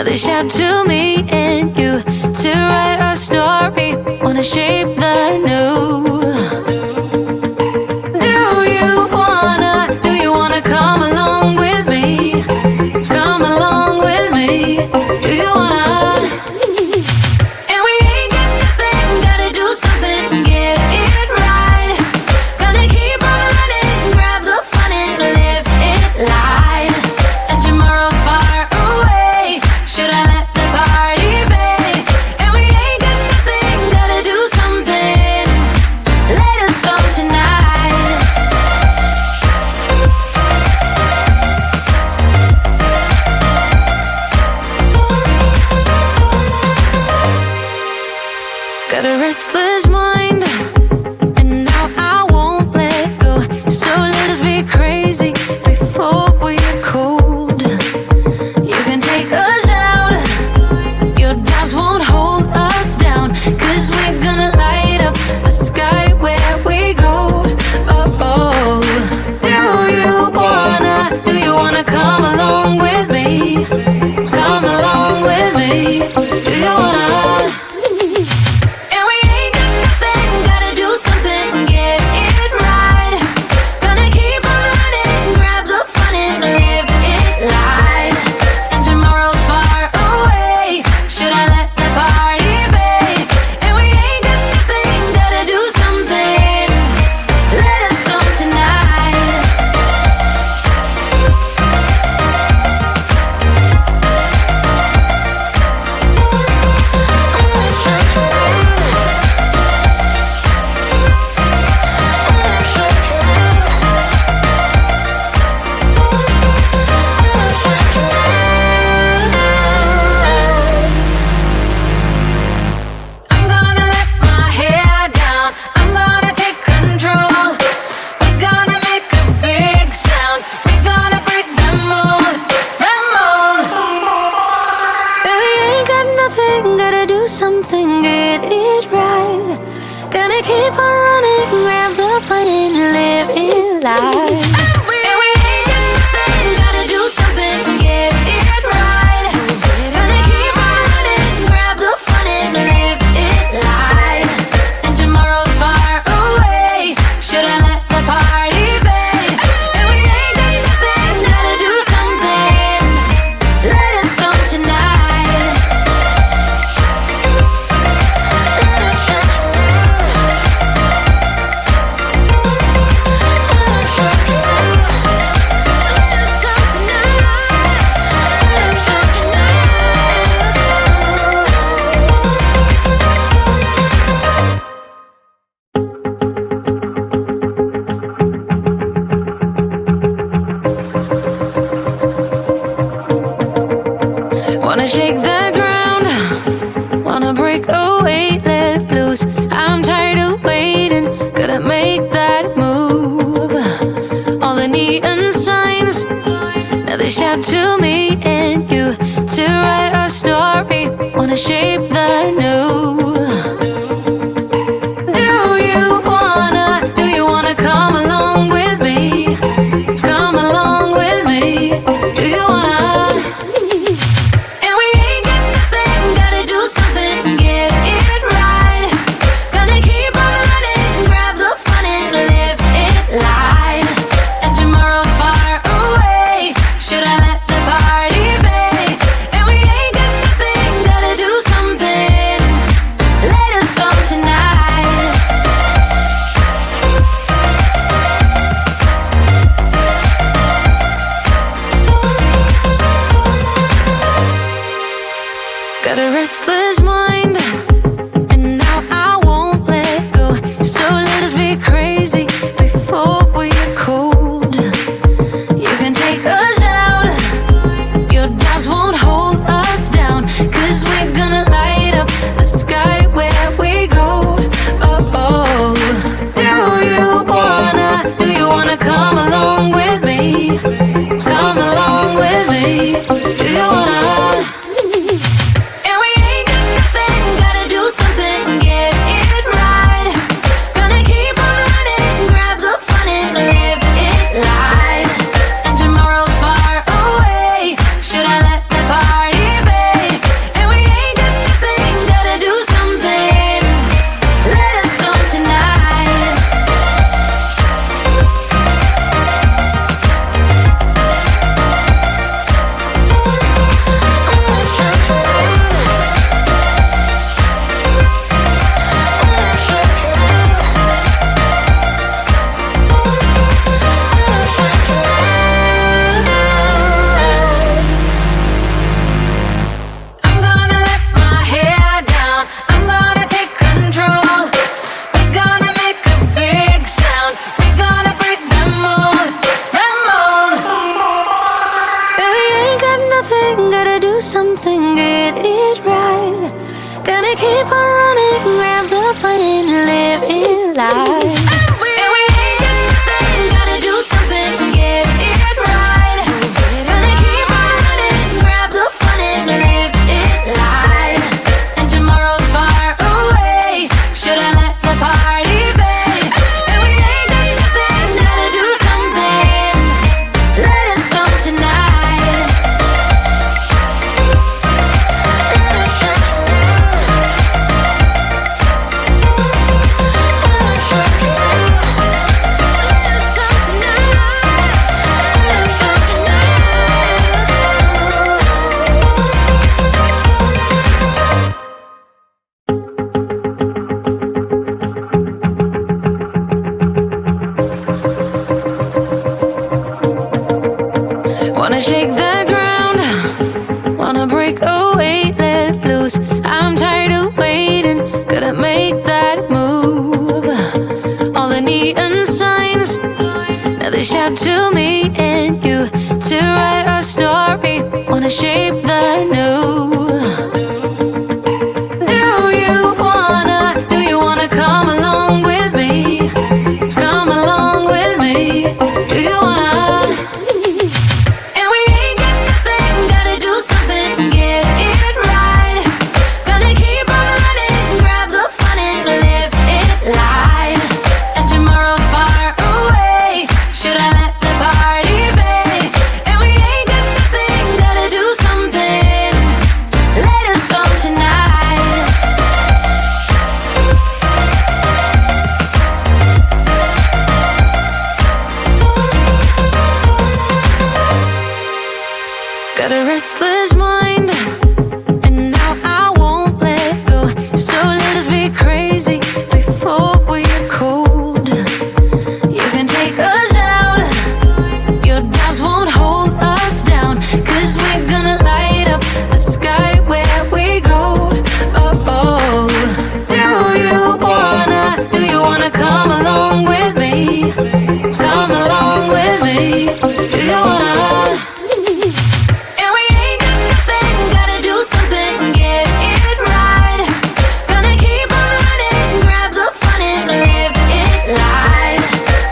Now they shout to me and you to write our story, wanna shape the new. Do you wanna come along with me? Come along with me. Do you wanna? And we ain't got nothing, gotta do something, get it right. Gonna keep on running, grab the fun and live it light. And tomorrow's far away, should I let the party fade? And we ain't got nothing, gotta do something, let us all tonight. Got a restless mind, and now I won't let go. So let us be crazy before we're cold. You can take us out, your doubts won't hold us down, 'cause we're gonna light up the sky where we go. Oh, do you wanna come along with me? Come along with me. Do you wanna? And we ain't got nothing, gotta do something, get it right. Gonna keep on running, grab the fun and live it light. And tomorrow's far away, should I let the party fade? And we ain't got nothing, gotta do something, let us all tonight. I'm gonna let my hair down, I'm gonna take control. We're gonna make a big sound, we're gonna break them mold, them mold. We ain't got nothing, gotta do something, get it right. Gonna keep on running, grab the fun and live it life. And we ain't got nothing, gotta do something, get it right. Gonna keep on running, grab the fun and live it life. And tomorrow's far away, should I let the party fade? And we ain't got nothing, gotta do something, let us all tonight. Wanna shake the ground, wanna break away, let loose. I'm tired of waiting, gotta make that move. All the neon signs, now they shout to me and you to write our story, wanna shape the new. Do you wanna come along with me? Come along with me. Do you wanna? And we ain't got nothing, gotta do something, get it right. Gonna keep on running, grab the fun and live it light. And tomorrow's far away, should I let the party fade? And we ain't got nothing, gotta do something, let us all tonight. Got a restless mind, and now I won't let go. So let us be crazy before we're cold. You can take us out, your doubts won't hold us down, 'cause we're gonna light up the sky where we go. Oh, do you wanna come along with me? Come along with me. Do you wanna? And we ain't got Wanna shake the ground, wanna break away, let loose. I'm tired of waiting, gotta make that move. All the neon signs, now they shout to me and you to write our story. Wanna shape the new. Do you wanna come along with me? Come along with me. Do you wanna? And we ain't got nothing, gotta do something, get it right. Gonna keep on running, grab the fun and live it live. And tomorrow's far away, should I let the party fade? And we ain't got nothing, gotta do something, let us go tonight. Got a restless mind, and now I won't let go. So let us be crazy before we're cold. You can take us out, your doubts won't hold us down, 'cause we're gonna light up the sky where we go. Oh, oh. Do you wanna come along with me? Come along with me. Do you wanna? And we ain't got nothing, gotta do something, get it right. Gonna keep on running, grab the fun and live it live.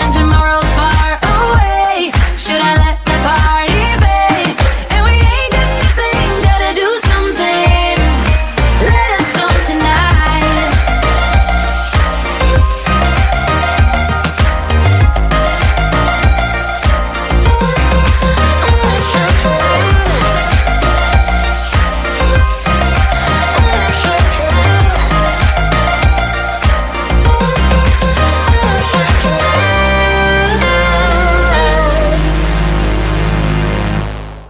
And tomorrow's far away, should I let the party fade? And we ain't got nothing, gotta do something, let us go tonight.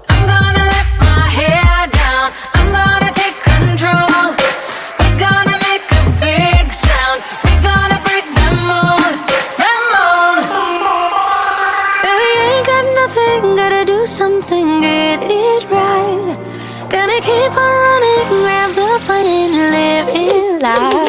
I'm gonna let my hair down, I'm gonna take control. We're gonna make a big sound, we're gonna break the mold, the mold. Really ain't got nothing, gotta do something, get it right. Gonna keep on running, grab the fun and live it life.